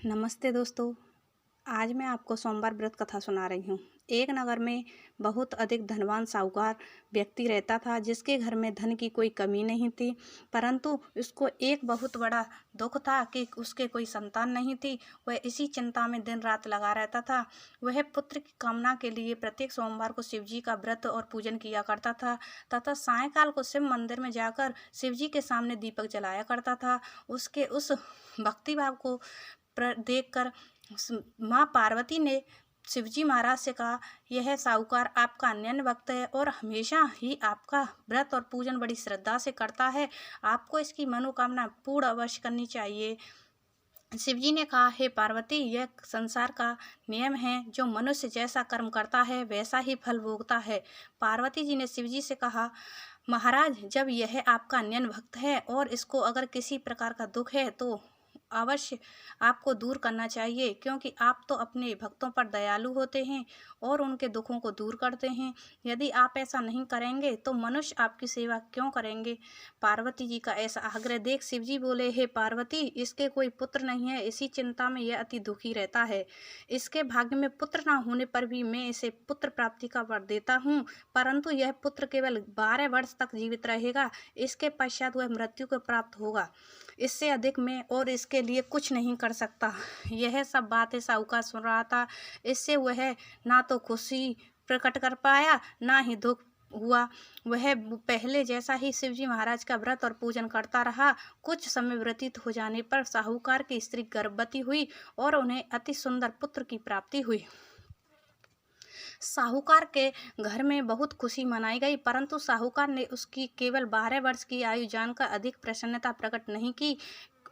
नमस्ते दोस्तों। आज मैं आपको सोमवार व्रत कथा सुना रही हूँ। एक नगर में बहुत अधिक धनवान साहूकार व्यक्ति रहता था, जिसके घर में धन की कोई कमी नहीं थी। परंतु उसको एक बहुत बड़ा दुख था कि उसके कोई संतान नहीं थी। वह इसी चिंता में दिन रात लगा रहता था। वह पुत्र की कामना के लिए प्रत्येक सोमवार को शिव जी का व्रत और पूजन किया करता था तथा सायंकाल को शिव मंदिर में जाकर शिव जी के सामने दीपक जलाया करता था। उसके उस भक्तिभाव को देखकर माँ पार्वती ने शिवजी महाराज से कहा, यह साहूकार आपका अन्य भक्त है और हमेशा ही आपका व्रत और पूजन बड़ी श्रद्धा से करता है। आपको इसकी मनोकामना पूर्ण अवश्य करनी चाहिए। शिवजी ने कहा, हे पार्वती, यह संसार का नियम है, जो मनुष्य जैसा कर्म करता है वैसा ही फल भोगता है। पार्वती जी ने शिवजी से कहा, महाराज, जब यह आपका अन्य भक्त है और इसको अगर किसी प्रकार का दुख है तो अवश्य आपको दूर करना चाहिए, क्योंकि आप तो अपने भक्तों पर दयालु होते हैं और उनके दुखों को दूर करते हैं। यदि आप ऐसा नहीं करेंगे तो मनुष्य आपकी सेवा क्यों करेंगे। पार्वती जी का ऐसा आग्रह देख शिवजी बोले, हे पार्वती, इसके कोई पुत्र नहीं है, इसी चिंता में यह अति दुखी रहता है। इसके भाग्य में पुत्र न होने पर भी मैं इसे पुत्र प्राप्ति का वर देता हूँ, परंतु यह पुत्र केवल 12 वर्ष तक जीवित रहेगा। इसके पश्चात वह मृत्यु को प्राप्त होगा। इससे अधिक मैं और इसके लिए कुछ नहीं कर सकता। यह सब बातें साहूकार सुन रहा था। इससे वह ना तो खुशी प्रकट कर पाया, ना ही दुख हुआ। वह पहले जैसा ही शिवजी महाराज का व्रत और पूजन करता रहा। कुछ समय व्यतीत हो जाने पर साहूकार की स्त्री गर्भवती हुई और उन्हें अति सुंदर पुत्र की प्राप्ति हुई। साहूकार के घर में बहुत खुशी मनाई गई, परंतु साहूकार ने उसकी केवल 12 वर्ष की आयु जानकर अधिक प्रसन्नता प्रकट नहीं की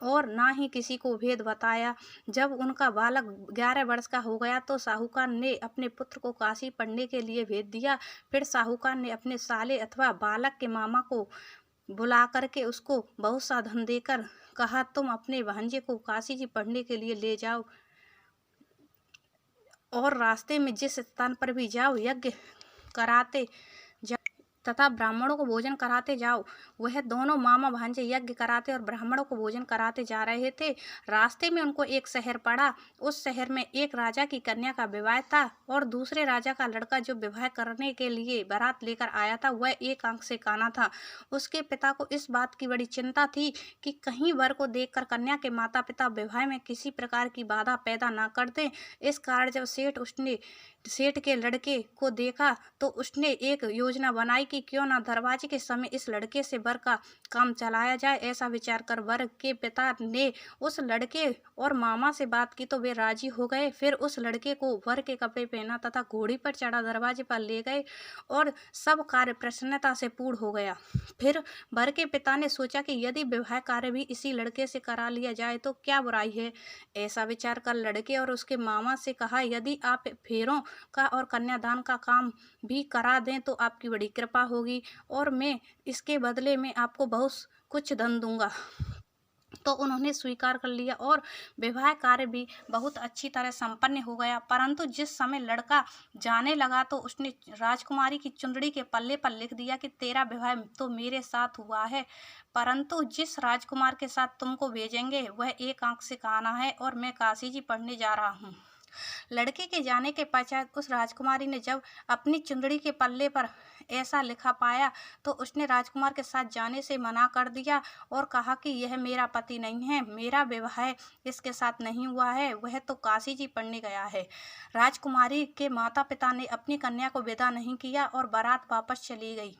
और ना ही किसी को भेद बताया। जब उनका बालक 11 वर्ष का हो गया तो साहूकार ने अपने पुत्र को काशी पढ़ने के लिए भेज दिया। फिर साहूकार ने अपने साले अथवा बालक के मामा को बुला करके उसको बहुत सा धन देकर कहा, तुम अपने भांजे को काशी जी पढ़ने के लिए ले जाओ और रास्ते में जिस स्थान पर भी जाओ यज्ञ कराते तथा ब्राह्मणों को भोजन कराते जाओ। वह दोनों मामा भांजे यज्ञ कराते और ब्राह्मणों को भोजन कराते जा रहे थे। रास्ते में उनको एक शहर पड़ा। उस शहर में एक राजा की कन्या का विवाह था और दूसरे राजा का लड़का जो विवाह करने के लिए बारात लेकर आया था वह एक आंख से काना था। उसके पिता को इस बात की बड़ी चिंता थी कि कहीं वर को देखकर कन्या के माता पिता विवाह में किसी प्रकार की बाधा पैदा न कर दें। इस कारण जब सेठ के लड़के को देखा तो उसने एक योजना बनाई कि क्यों ना दरवाजे के समय इस लड़के से वर का काम चलाया जाए। ऐसा विचार कर वर के पिता ने उस लड़के और मामा से बात की तो वे राजी हो गए। फिर उस लड़के को वर के कपड़े पहना तथा घोड़ी पर चढ़ा दरवाजे पर ले गए और सब कार्य प्रसन्नता से पूर्ण हो गया। फिर वर के पिता ने सोचा कि यदि विवाह कार्य भी इसी लड़के से करा लिया जाए तो क्या बुराई है। ऐसा विचार कर लड़के और उसके मामा से कहा, यदि आप फेरों का और कन्यादान का काम भी करा दें तो आपकी बड़ी कृपा होगी और मैं इसके बदले में आपको बहुत कुछ धन दूंगा। तो उन्होंने स्वीकार कर लिया और विवाह कार्य भी बहुत अच्छी तरह संपन्न हो गया। परंतु जिस समय लड़का जाने लगा तो उसने राजकुमारी की चुंदड़ी के पल्ले पर लिख दिया कि तेरा विवाह तो मेरे साथ हुआ है, परंतु जिस राजकुमार के साथ तुमको भेजेंगे वह एक आंख से काना है और मैं काशी जी पढ़ने जा रहा हूँ। लड़के के जाने के पश्चात उस राजकुमारी ने जब अपनी चुंदड़ी के पल्ले पर ऐसा लिखा पाया तो उसने राजकुमार के साथ जाने से मना कर दिया और कहा कि यह मेरा पति नहीं है, मेरा विवाह इसके साथ नहीं हुआ है, वह तो काशी जी पढ़ने गया है। राजकुमारी के माता पिता ने अपनी कन्या को विदा नहीं किया और बारात वापस चली गई।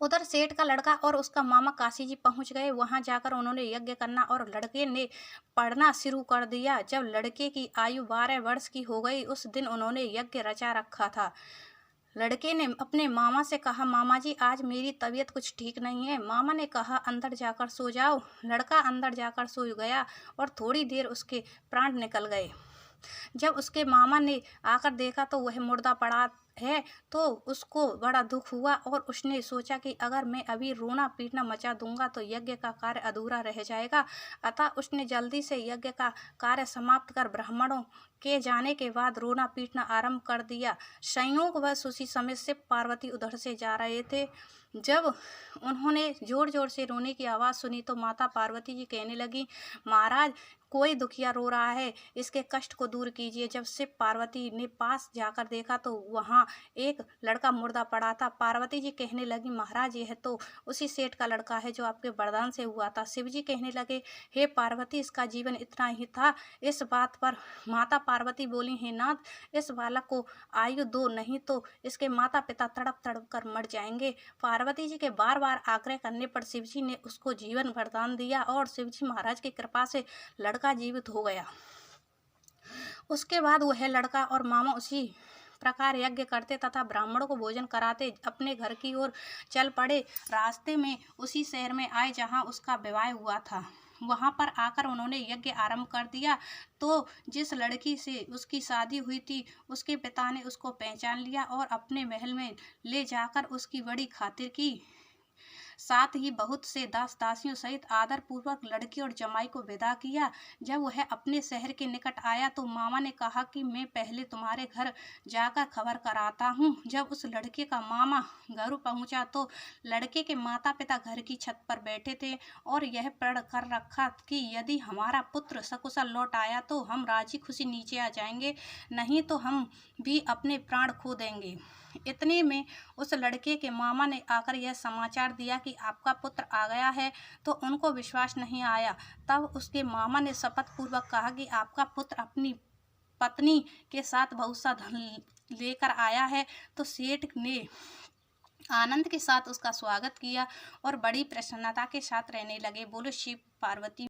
उधर सेठ का लड़का और उसका मामा काशी जी पहुंच गए। वहां जाकर उन्होंने यज्ञ करना और लड़के ने पढ़ना शुरू कर दिया। जब लड़के की आयु 12 वर्ष की हो गई उस दिन उन्होंने यज्ञ रचा रखा था। लड़के ने अपने मामा से कहा, मामा जी, आज मेरी तबीयत कुछ ठीक नहीं है। मामा ने कहा, अंदर जाकर सो जाओ। लड़का अंदर जाकर सो गया और थोड़ी देर उसके प्राण निकल गए। जब उसके मामा ने आकर देखा तो वह मुर्दा पड़ा है तो उसको बड़ा दुख हुआ और उसने सोचा कि अगर मैं अभी रोना पीटना मचा दूंगा तो यज्ञ का कार्य अधूरा रह जाएगा। अतः उसने जल्दी से यज्ञ का कार्य समाप्त कर ब्राह्मणों के जाने के बाद रोना पीटना आरंभ कर दिया। संयोगवश उसी समय शिव पार्वती उधर से जा रहे थे। जब उन्होंने जोर जोर से रोने की आवाज़ सुनी तो माता पार्वती जी कहने लगी, महाराज कोई दुखिया रो रहा है, इसके कष्ट को दूर कीजिए। जब शिव पार्वती ने पास जाकर देखा तो वहाँ एक लड़का मुर्दा पड़ा था। पार्वती जी कहने लगी, महाराज यह तो उसी सेठ का लड़का है जो आपके वरदान से हुआ था। शिव जी कहने लगे, हे पार्वती इसका जीवन इतना ही था। इस बात पर माता पार्वती बोली, हे नाथ इस बालक को आयु दो, नहीं तो इसके माता पिता तड़प तड़प कर मर जाएंगे। पार्वती जी के बार बार आग्रह करने पर शिव जी ने उसको जीवन वरदान दिया और शिव जी महाराज की कृपा से लड़का जीवित हो गया। उसके बाद वह लड़का और मामा उसी प्रकार यज्ञ करते तथा ब्राह्मणों को भोजन कराते अपने घर की ओर चल पड़े। रास्ते में उसी शहर में आए जहाँ उसका विवाह हुआ था। वहाँ पर आकर उन्होंने यज्ञ आरंभ कर दिया। तो जिस लड़की से उसकी शादी हुई थी उसके पिता ने उसको पहचान लिया और अपने महल में ले जाकर उसकी बड़ी खातिर की। साथ ही बहुत से दास दासियों सहित आदर पूर्वक लड़की और जमाई को विदा किया। जब वह अपने शहर के निकट आया तो मामा ने कहा कि मैं पहले तुम्हारे घर जाकर खबर कराता हूँ। जब उस लड़के का मामा घर पहुँचा तो लड़के के माता पिता घर की छत पर बैठे थे और यह प्रण कर रखा कि यदि हमारा पुत्र सकुशल लौट आया तो हम राजी खुशी नीचे आ जाएंगे, नहीं तो हम भी अपने प्राण खो देंगे। इतने में उस लड़के के मामा ने आकर यह समाचार दिया कि आपका पुत्र आ गया है, तो उनको विश्वास नहीं आया। तब उसके मामा ने शपथ पूर्वक कहा कि आपका पुत्र अपनी पत्नी के साथ बहुत सा धन लेकर आया है। तो सेठ ने आनंद के साथ उसका स्वागत किया और बड़ी प्रसन्नता के साथ रहने लगे। बोलो शिव पार्वती।